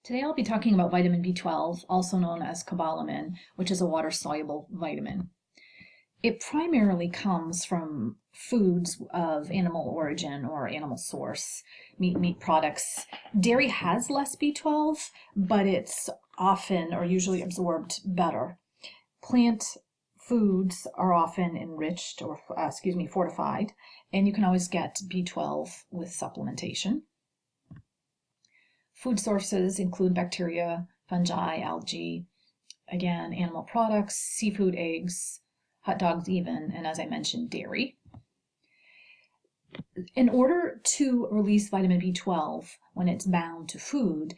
Today I'll be talking about vitamin B12, also known as cobalamin, which is a water-soluble vitamin. It primarily comes from foods of animal origin or animal source, meat products. Dairy has less B12, but it's often or usually absorbed better. Plant foods are often enriched or, fortified, and you can always get B12 with supplementation. Food sources include bacteria, fungi, algae, again, animal products, seafood, eggs, hot dogs even, and as I mentioned, dairy. In order to release vitamin B12 when it's bound to food,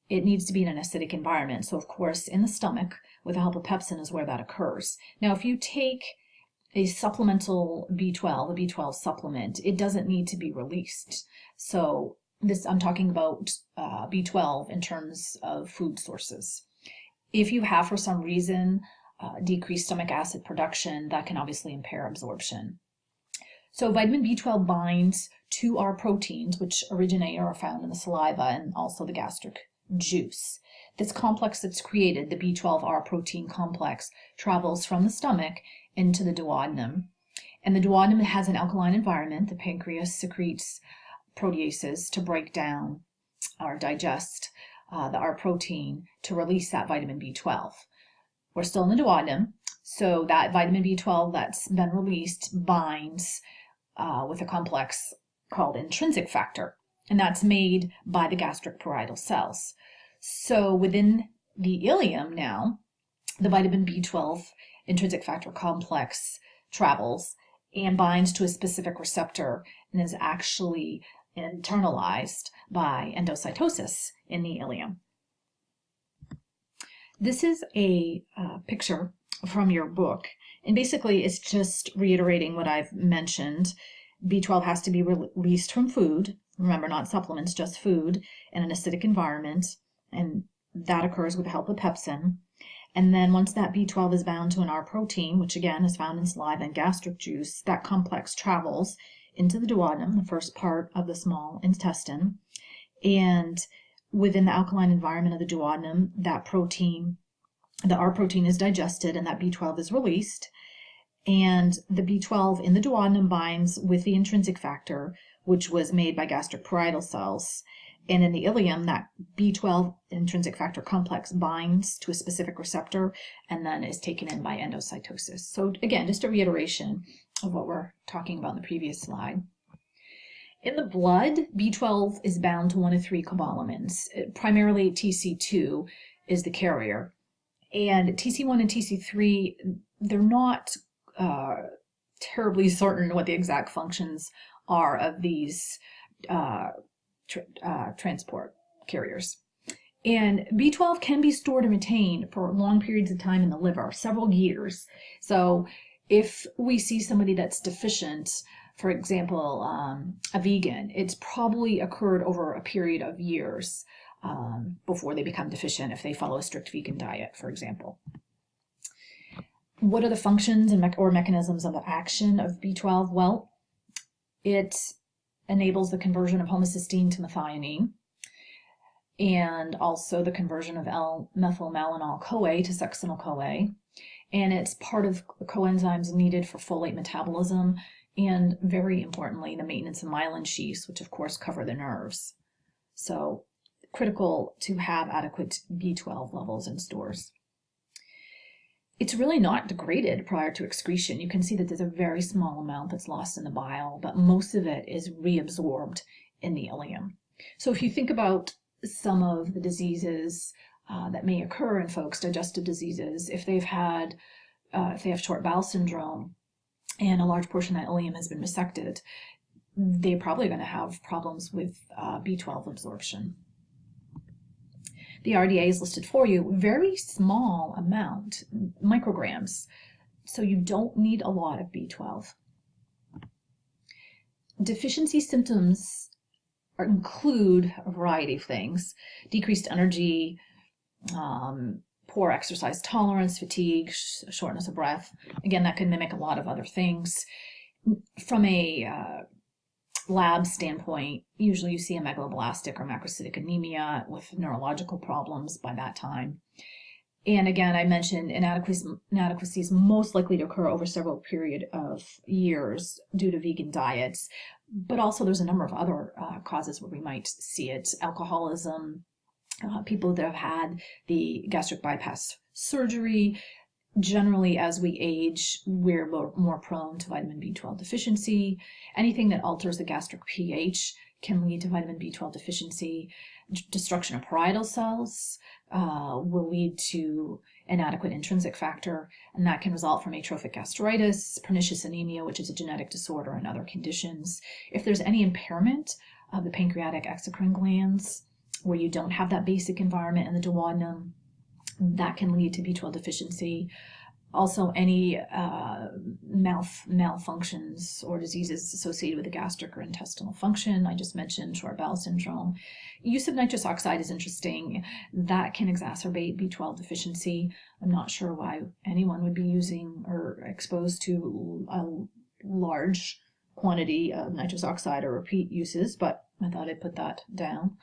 it needs to be in an acidic environment. So of course, in the stomach, with the help of pepsin is where that occurs. Now, if you take a supplemental B12, a B12 supplement, it doesn't need to be released. So I'm talking about B12 in terms of food sources. If you have, for some reason, decreased stomach acid production, that can obviously impair absorption. So vitamin B12 binds to our proteins, which originate or are found in the saliva and also the gastric juice. This complex that's created, the B12R protein complex, travels from the stomach into the duodenum. And the duodenum has an alkaline environment. The pancreas secretes proteases to break down or digest our protein to release that vitamin B12. We're still in the duodenum, so that vitamin B12 that's been released binds with a complex called intrinsic factor, and that's made by the gastric parietal cells. So within the ileum now, the vitamin B12 intrinsic factor complex travels and binds to a specific receptor and is actually internalized by endocytosis in the ileum. This is a picture from your book, and basically it's just reiterating what I've mentioned. B12 has to be released from food, remember, not supplements, just food, in an acidic environment, and that occurs with the help of pepsin. And then once that B12 is bound to an R protein, which again is found in saliva and gastric juice, that complex travels into the duodenum, the first part of the small intestine, and within the alkaline environment of the duodenum, that protein, the R protein, is digested and that B12 is released. And the B12 in the duodenum binds with the intrinsic factor, which was made by gastric parietal cells. And in the ileum, that B12 intrinsic factor complex binds to a specific receptor and then is taken in by endocytosis. So again, just a reiteration of what we're talking about in the previous slide. In the blood, B12 is bound to one of three cobalamins. Primarily TC2 is the carrier. And TC1 and TC3, they're not terribly certain what the exact functions are of these transport carriers. And B12 can be stored and retained for long periods of time in the liver, several years. So if we see somebody that's deficient, for example, a vegan, it's probably occurred over a period of years before they become deficient if they follow a strict vegan diet, for example. What are the functions or mechanisms of action of B12? Well, it enables the conversion of homocysteine to methionine, and also the conversion of L-methylmalonyl-CoA to succinyl-CoA. And it's part of the coenzymes needed for folate metabolism, and very importantly, the maintenance of myelin sheaths, which of course cover the nerves. So critical to have adequate B12 levels in stores. It's really not degraded prior to excretion. You can see that there's a very small amount that's lost in the bile, but most of it is reabsorbed in the ileum. So if you think about some of the diseases that may occur in folks, digestive diseases, if they have short bowel syndrome and a large portion of that ileum has been resected, they're probably going to have problems with B12 absorption. The RDA is listed for you, very small amount, micrograms, so you don't need a lot of B12. Deficiency symptoms include a variety of things: decreased energy, poor exercise tolerance, fatigue, shortness of breath. Again, that can mimic a lot of other things. From a lab standpoint, usually you see a megaloblastic or macrocytic anemia with neurological problems by that time. And again, I mentioned inadequacy is most likely to occur over several period of years due to vegan diets, but also there's a number of other causes where we might see it. Alcoholism, people that have had the gastric bypass surgery. Generally, as we age, we're more prone to vitamin B12 deficiency. Anything that alters the gastric pH can lead to vitamin B12 deficiency. Destruction of parietal cells will lead to inadequate intrinsic factor, and that can result from atrophic gastritis, pernicious anemia, which is a genetic disorder, and other conditions. If there's any impairment of the pancreatic exocrine glands, where you don't have that basic environment in the duodenum, that can lead to B12 deficiency. Also, any malfunctions or diseases associated with the gastric or intestinal function. I just mentioned short bowel syndrome. Use of nitrous oxide is interesting. That can exacerbate B12 deficiency. I'm not sure why anyone would be using or exposed to a large quantity of nitrous oxide or repeat uses, but I thought I'd put that down.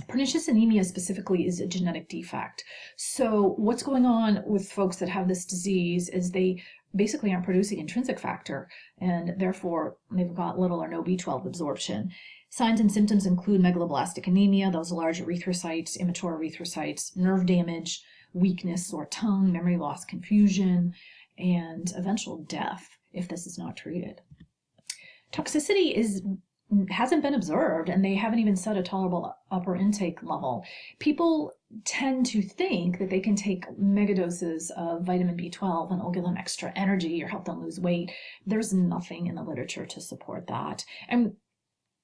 Pernicious anemia specifically is a genetic defect. So what's going on with folks that have this disease is they basically aren't producing intrinsic factor, and therefore they've got little or no B12 absorption. Signs and symptoms include megaloblastic anemia, those large erythrocytes, immature erythrocytes, nerve damage, weakness, sore tongue, memory loss, confusion, and eventual death if this is not treated. Toxicity hasn't been observed, and they haven't even set a tolerable upper intake level. People tend to think that they can take megadoses of vitamin B12 and it'll give them extra energy or help them lose weight. There's nothing in the literature to support that. And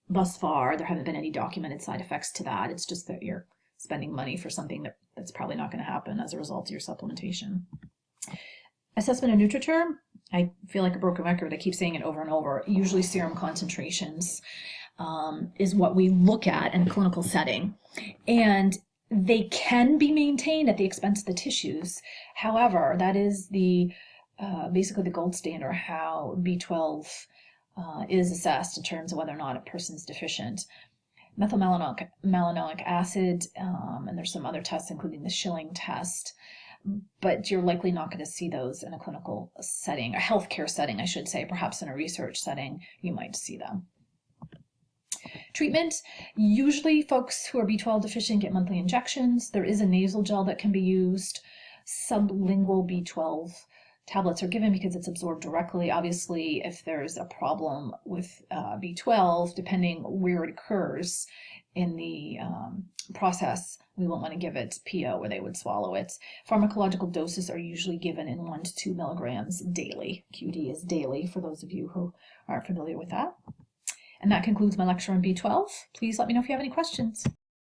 thus far, there haven't been any documented side effects to that. It's just that you're spending money for something that's probably not going to happen as a result of your supplementation. Assessment of Nutriture, I feel like a broken record. I keep saying it over and over. Usually serum concentrations is what we look at in a clinical setting. And they can be maintained at the expense of the tissues. However, that is basically the gold standard how B12 is assessed in terms of whether or not a person's deficient. Methylmalonic acid, and there's some other tests, including the Schilling test, but you're likely not going to see those in a clinical setting, a healthcare setting, I should say. Perhaps in a research setting, you might see them. Treatment, usually folks who are B12 deficient get monthly injections. There is a nasal gel that can be used. Sublingual B12 tablets are given because it's absorbed directly. Obviously, if there's a problem with B12, depending where it occurs in the process, we won't want to give it PO where they would swallow it. Pharmacological doses are usually given in 1 to 2 milligrams daily. QD is daily for those of you who aren't familiar with that. And that concludes my lecture on B12. Please let me know if you have any questions.